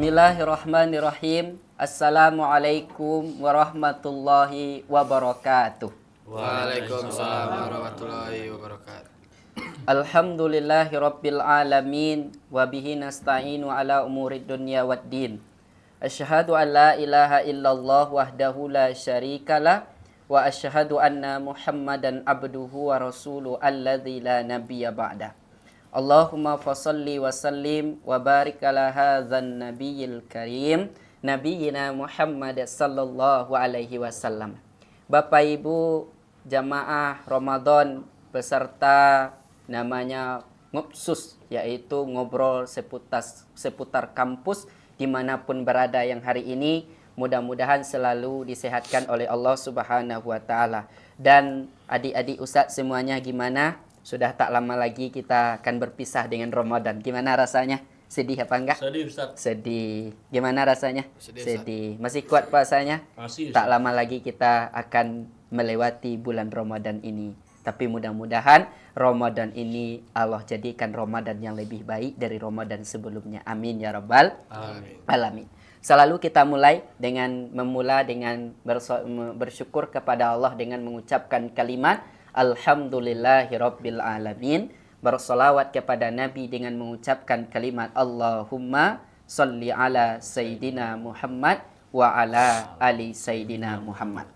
Bismillahirrahmanirrahim. Assalamualaikum warahmatullahi wabarakatuh. Waalaikumsalam warahmatullahi wabarakatuh. Alhamdulillahi rabbil alamin. Wabihi nasta'inu ala umurid dunya waddin. Asyhadu an la ilaha illallah wahdahu la syarikalah. Wa asyhadu anna muhammadan abduhu wa rasuluh alladzi la nabiyya ba'dah. Allahumma fasalli wa sallim wa barik ala hadzal nabiyil karim nabiyina Muhammad sallallahu alaihi wasallam. Bapak Ibu jamaah Ramadan beserta namanya ngopsus, yaitu ngobrol seputar kampus dimanapun berada yang hari ini, mudah-mudahan selalu disehatkan oleh Allah Subhanahu wa taala. Dan adik-adik Ustadz semuanya gimana? Sudah tak lama lagi kita akan berpisah dengan Ramadan. Gimana rasanya? Sedih apa enggak? Sedih Ustaz. Sedih. Gimana rasanya? Sedih. Masih kuat puasanya? Masih. Tak lama lagi kita akan melewati bulan Ramadan ini. Tapi mudah-mudahan Ramadan ini Allah jadikan Ramadan yang lebih baik dari Ramadan sebelumnya. Amin ya rabbal alamin. Selalu kita mulai dengan bersyukur kepada Allah dengan mengucapkan kalimat Alhamdulillahirabbil alamin. Bersolawat kepada Nabi dengan mengucapkan kalimat Allahumma salli ala Sayyidina Muhammad wa ala ali Sayyidina Muhammad.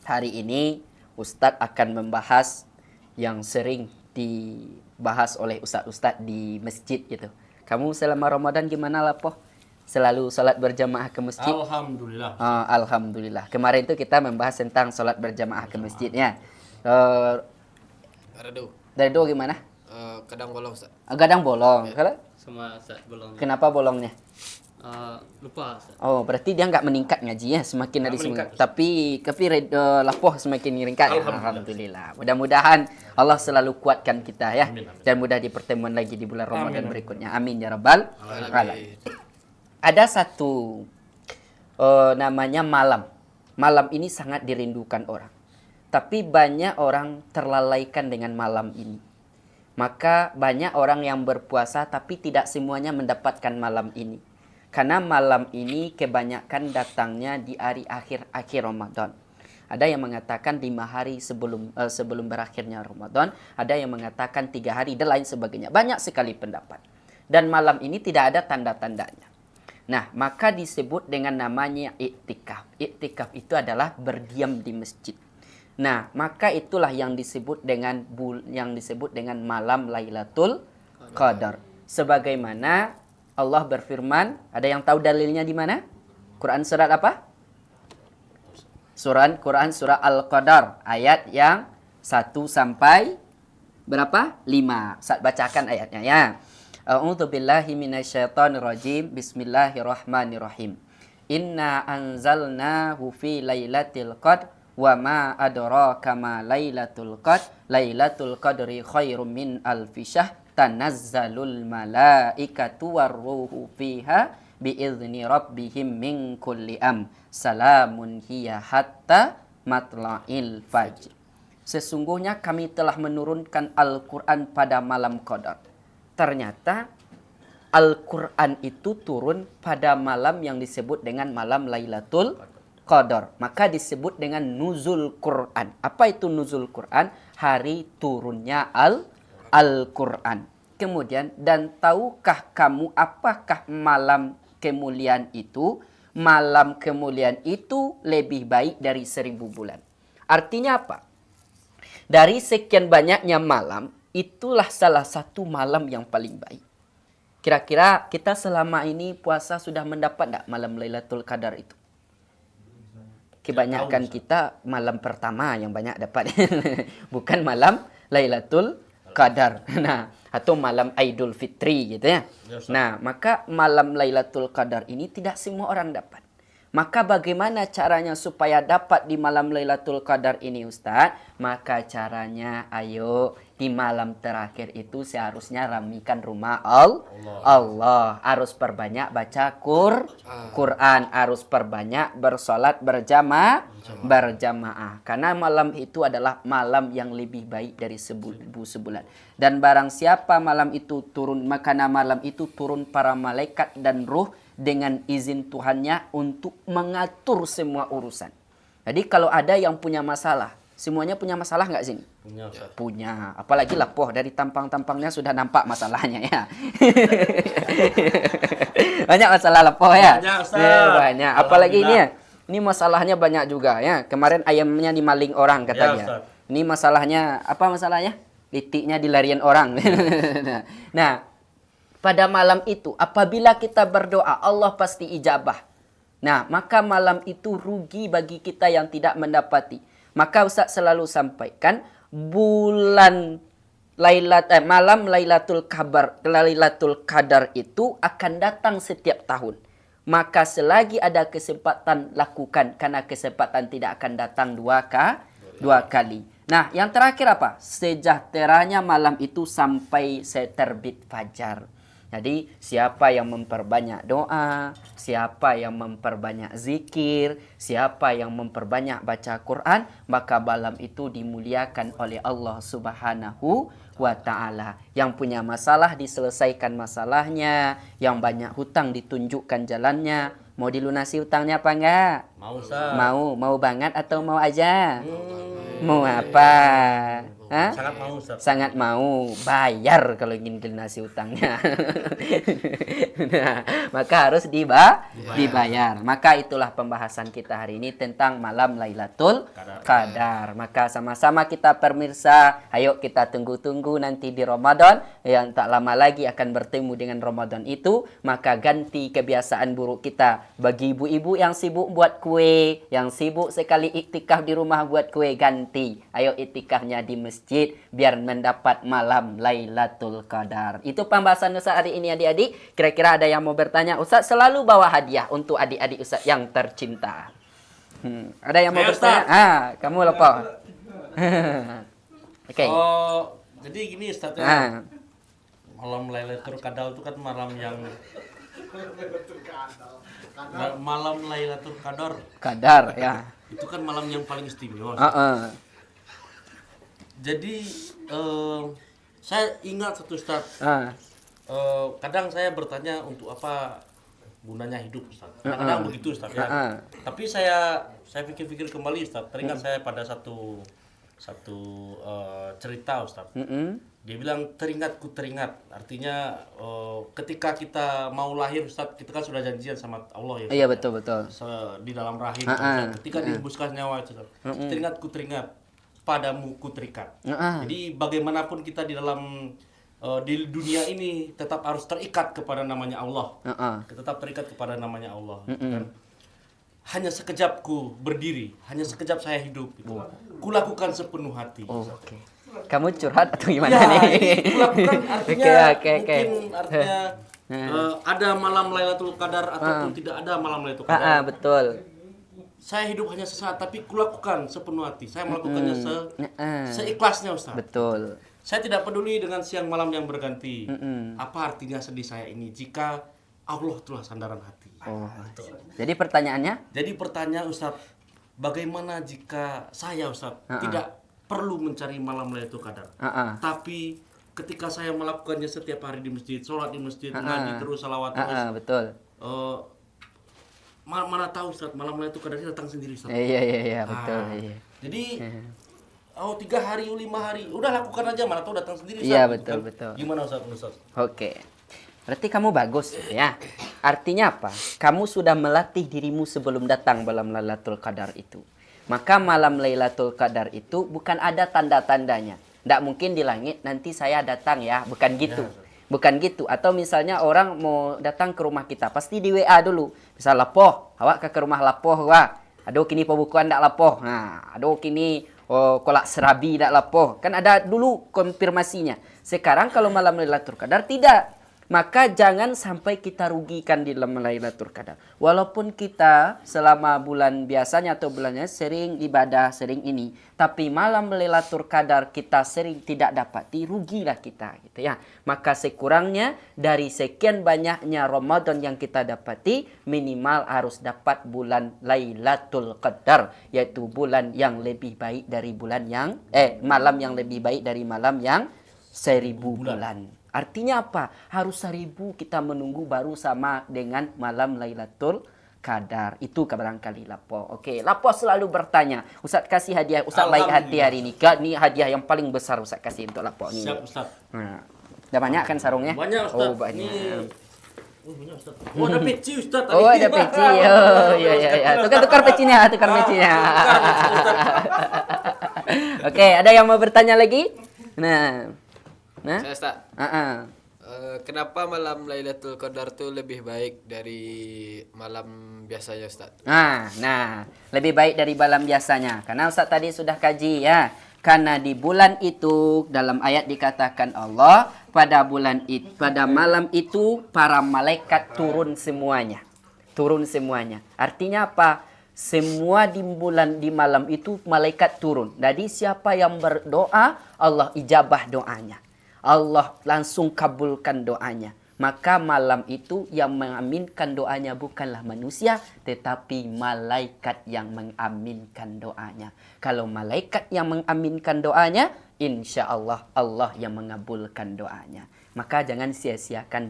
Hari ini Ustadz akan membahas yang sering dibahas oleh ustadz-ustadz di masjid gitu. Kamu selama Ramadan gimana lah Poh? Selalu salat berjamaah ke masjid? Alhamdulillah. Alhamdulillah. Kemarin itu kita membahas tentang salat berjamaah ke masjidnya. Dari dua gimana? Kadang bolong Ustaz. Kadang bolong. Kalau Sama Ustaz bolong. kenapa bolongnya? Lupa Ustaz. Oh, berarti dia nggak meningkat ngaji ya, semakin hari meningkat. Tapi lapoh semakin meningkat. Ya. Alhamdulillah. Mudah-mudahan Allah selalu kuatkan kita ya. Amin, amin. Dan mudah dipertemuan lagi di bulan Ramadan berikutnya. Amin ya rabbal alamin. Amin. Ada satu namanya malam. Malam ini sangat dirindukan orang. Tapi banyak orang terlalaikan dengan malam ini. Maka banyak orang yang berpuasa tapi tidak semuanya mendapatkan malam ini. Karena malam ini kebanyakan datangnya di hari akhir Ramadan. Ada yang mengatakan 5 hari sebelum berakhirnya Ramadan. Ada yang mengatakan 3 hari dan lain sebagainya. Banyak sekali pendapat. Dan malam ini tidak ada tanda-tandanya. Nah, maka disebut dengan namanya iktikaf. Iktikaf itu adalah berdiam di masjid. Nah, maka itulah yang disebut dengan malam Lailatul Qadar. Sebagaimana Allah berfirman, ada yang tahu dalilnya di mana? Quran surat apa? Quran surah Al-Qadar ayat yang 1 sampai berapa? 5. Ustaz bacakan ayatnya ya. A'udzubillahi minasyaitonirrajim. Bismillahirrahmanirrahim. Inna anzalnahu fi lailatul qadr wa ma adraka ma lailatul qadr. Lailatul qadri khairum min alfi syahr. Tanazzalul malaikatu warruhu fiha biizni rabbihim min kulli salamun hiya hatta matla'il fajr. Sesungguhnya kami telah menurunkan Al-Quran pada malam Qadar. Ternyata Al-Quran itu turun pada malam yang disebut dengan malam Lailatul Qadar. Maka disebut dengan nuzul Quran. Apa itu nuzul Quran? Hari turunnya Al-Quran. Kemudian, dan tahukah kamu apakah malam kemuliaan itu? Malam kemuliaan itu lebih baik dari 1000 bulan. Artinya apa? Dari sekian banyaknya malam, itulah salah satu malam yang paling baik. Kira-kira kita selama ini puasa sudah mendapat enggak malam Lailatul Qadar itu? Kebanyakan kita malam pertama yang banyak dapat. Bukan malam Lailatul Qadar. Nah, atau malam Aidul Fitri gitu ya. Nah, maka malam Lailatul Qadar ini tidak semua orang dapat. Maka bagaimana caranya supaya dapat di malam Lailatul Qadar ini Ustaz? Maka caranya ayo di malam terakhir itu seharusnya ramikan rumah Allah. Harus perbanyak baca Quran, harus perbanyak bersolat berjamaah. Karena malam itu adalah malam yang lebih baik dari sebulan. Dan barang siapa malam itu turun, maka malam itu turun para malaikat dan ruh dengan izin Tuhannya untuk mengatur semua urusan. Jadi kalau ada yang punya masalah, semuanya punya masalah nggak sini? Punya Ustaz. Punya. Apalagi lapoh dari tampang-tampangnya sudah nampak masalahnya ya. Banyak masalah lapoh ya. Banyak, Ustaz. Ya, banyak. Apalagi ini ya. Alhamdulillah. Ini masalahnya banyak juga ya. Kemarin ayamnya dimaling orang Ya, katanya. Ustaz. Ini masalahnya apa masalahnya? Titiknya dilarian orang. Nah, pada malam itu apabila kita berdoa Allah pasti ijabah. Nah, maka malam itu rugi bagi kita yang tidak mendapati. Maka Ustaz selalu sampaikan malam Lailatul Qadar itu akan datang setiap tahun. Maka selagi ada kesempatan lakukan karena kesempatan tidak akan datang dua kali. Nah, yang terakhir apa? Sejahteranya malam itu sampai terbit fajar. Jadi siapa yang memperbanyak doa, siapa yang memperbanyak zikir, siapa yang memperbanyak baca Quran, maka malam itu dimuliakan oleh Allah Subhanahu wa ta'ala. Yang punya masalah diselesaikan masalahnya, yang banyak hutang ditunjukkan jalannya. Mau dilunasi hutangnya apa enggak? Mau Ustaz. Mau banget atau mau aja? Mau apa? Hah? Sangat mau Ustaz. Sangat mau bayar kalau ingin dilunasi utangnya. Nah, maka harus dibayar. Maka itulah pembahasan kita hari ini tentang malam Lailatul Qadar. Maka sama-sama kita pemirsa, ayo kita tunggu-tunggu nanti di Ramadan yang tak lama lagi akan bertemu dengan Ramadan itu. Maka ganti kebiasaan buruk kita. Bagi ibu-ibu yang sibuk buat kue, yang sibuk sekali iktikaf di rumah buat kue, ganti. Ayo iktikafnya di masjid biar mendapat malam Lailatul Qadar. Itu pembahasan Ustaz hari ini adik-adik. Kira-kira ada yang mau bertanya? Ustaz selalu bawa hadiah untuk adik-adik Ustaz yang tercinta. Ada yang mau Saya, bertanya? Ustaz. Kamu lupa. Oke. Oh, jadi gini Ustaz ya. Ah. Malam Lailatul Qadar itu kan malam yang malam Lailatul Qadar Qadar ya. itu kan malam yang paling istimewa. Jadi saya ingat satu Ustaz. Kadang saya bertanya untuk apa gunanya hidup Ustaz. Kadang-kadang begitu Ustaz ya. Tapi saya pikir-pikir kembali Ustaz. Teringat saya pada satu cerita Ustaz. Dia bilang teringatku teringat. Artinya ketika kita mau lahir Ustaz, kita kan sudah janjian sama Allah ya. Ustaz, Iya ya. betul. Di dalam rahim Ustaz. Ketika dihembuskan nyawa Ustaz. Teringatku teringat, padamu ku terikat. Jadi bagaimanapun kita di dalam di dunia ini tetap harus terikat kepada namanya Allah. Tetap terikat kepada namanya Allah. Kan? Hanya sekejap ku berdiri, hanya sekejap saya hidup. Gitu. Ku lakukan sepenuh hati. Oke. Kamu curhat atau gimana Ya, nih? ini ku lakukan artinya Oke. mungkin artinya ada malam Lailatul Qadar ataupun tidak ada malam Lailatul Qadar. Betul. Saya hidup hanya sesaat tapi kulakukan sepenuh hati. Saya melakukannya seikhlasnya Ustaz. Betul. Saya tidak peduli dengan siang malam yang berganti. Apa artinya sedih saya ini jika Allah telah sandaran hati. Jadi pertanyaannya? Jadi pertanyaan Ustaz, bagaimana jika saya Ustaz tidak perlu mencari malam Lailatul Qadar, tapi ketika saya melakukannya setiap hari di masjid, sholat di masjid, mengaji terus, salawat terus, betul. mana tahu Ustaz, malam Lailatul Qadar datang sendiri Ustaz. Iya betul. Iya. Jadi 3 hari, 5 hari, udah lakukan aja, mana tahu datang sendiri Ustaz. Iya betul. Gimana Ustaz? Oke. Berarti kamu bagus ya. Artinya apa? Kamu sudah melatih dirimu sebelum datang malam Lailatul Qadar itu. Maka malam Lailatul Qadar itu bukan ada tanda-tandanya. Tidak mungkin di langit nanti saya datang ya, bukan gitu. Bukan gitu. Atau misalnya orang mau datang ke rumah kita, pasti di WA dulu. Misal lapoh, awak ke rumah lapoh wah. Aduh kini pembukuan ndak lapoh. Nah, aduh kini kolak serabi ndak lapoh. Kan ada dulu konfirmasinya. Sekarang kalau malam Lailatul Qadar tidak. Maka jangan sampai kita rugikan di dalam Lailatul Qadar. Walaupun kita selama bulan biasanya atau bulannya sering ibadah, sering ini. Tapi malam Lailatul Qadar kita sering tidak dapati, rugilah kita. Gitu ya. Maka sekurangnya dari sekian banyaknya Ramadan yang kita dapati, minimal harus dapat bulan Lailatul Qadar. Yaitu bulan yang lebih baik dari bulan yang, malam yang lebih baik dari malam yang 1000 bulan. Artinya apa? Harus 1000 kita menunggu baru sama dengan malam Lailatul Qadar. Itu barangkali lapo. Okey, lapo selalu bertanya. Ustaz kasih hadiah. Ustaz baik hati hari ini. Ni hadiah yang paling besar Ustaz kasih untuk lapo ni. Siap Ustaz. Dah banyak kan sarungnya? Banyak Ustaz. Oh, banyak. Banyak Ustaz. Oh, ada peci Ustaz. Oh, ada peci. Oh, ya. Tukar pecinya. Okey, ada yang mau bertanya lagi? Nah. Saya Ustaz. Kenapa malam Lailatul Qadar tu lebih baik dari malam biasanya Ustaz? Nah, lebih baik dari malam biasanya. Karena Ustaz tadi sudah kaji ya. Karena di bulan itu dalam ayat dikatakan Allah pada malam itu para malaikat turun semuanya. Artinya apa? Semua di malam itu malaikat turun. Jadi siapa yang berdoa, Allah ijabah doanya. Allah langsung kabulkan doanya. Maka malam itu yang mengaminkan doanya bukanlah manusia, tetapi malaikat yang mengaminkan doanya. Kalau malaikat yang mengaminkan doanya, insya Allah Allah yang mengabulkan doanya. Maka jangan sia-siakan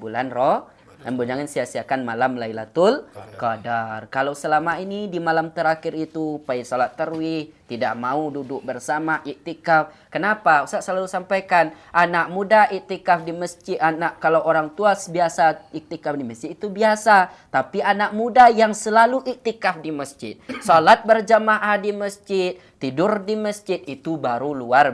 jangan sia-siakan malam Lailatul Qadar. Kalau selama ini di malam terakhir itu pergi salat tarawih, tidak mau duduk bersama iktikaf. Kenapa? Ustaz selalu sampaikan, anak muda iktikaf di masjid, kalau orang tua biasa iktikaf di masjid itu biasa, tapi anak muda yang selalu iktikaf di masjid, salat berjamaah di masjid, tidur di masjid, itu baru luar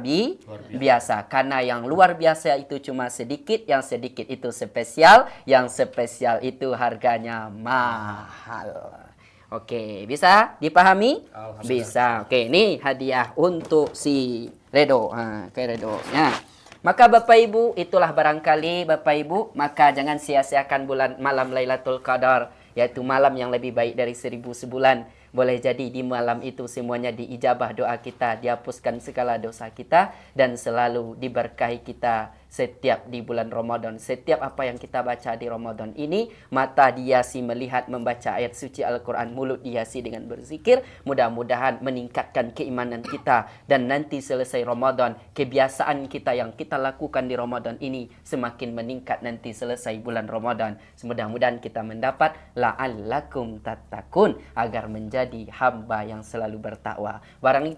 biasa. Karena yang luar biasa itu cuma sedikit, yang sedikit itu spesial, yang spesial itu harganya mahal. Okey, bisa dipahami? Bisa. Okey, ini hadiah untuk si Redo. Redo. Ya. Maka Bapak Ibu, itulah barangkali Bapak Ibu, maka jangan sia-siakan malam Lailatul Qadar, yaitu malam yang lebih baik dari 1000 sebulan. Boleh jadi di malam itu semuanya diijabah doa kita, dihapuskan segala dosa kita, dan selalu diberkahi kita setiap di bulan Ramadan. Setiap apa yang kita baca di Ramadan ini, mata dihiasi melihat membaca ayat suci Al-Quran, mulut dihiasi dengan berzikir. Mudah-mudahan meningkatkan keimanan kita, dan nanti selesai Ramadan, kebiasaan kita yang kita lakukan di Ramadan ini semakin meningkat nanti selesai bulan Ramadan. Mudah-mudahan kita mendapat la'allakum tattaqun, agar menjadi hamba yang selalu bertakwa.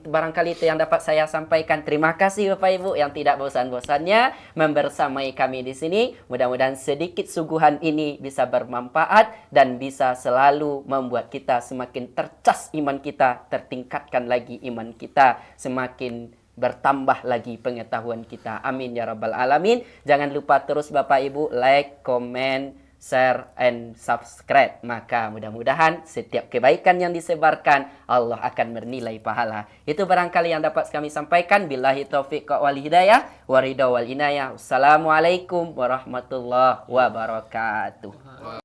Barangkali itu yang dapat saya sampaikan. Terima kasih Bapak Ibu yang tidak bosan-bosannya membersamai kami di sini. Mudah-mudahan sedikit suguhan ini bisa bermanfaat dan bisa selalu membuat kita semakin tercas iman kita, tertingkatkan lagi iman kita, semakin bertambah lagi pengetahuan kita. Amin ya rabbal alamin. Jangan lupa terus Bapak Ibu like, comment, share, and subscribe. Maka mudah-mudahan setiap kebaikan yang disebarkan Allah akan bernilai pahala. Itu barangkali yang dapat kami sampaikan. Billahi taufiq wal hidayah, waridha wal inayah. Wassalamualaikum warahmatullahi wabarakatuh.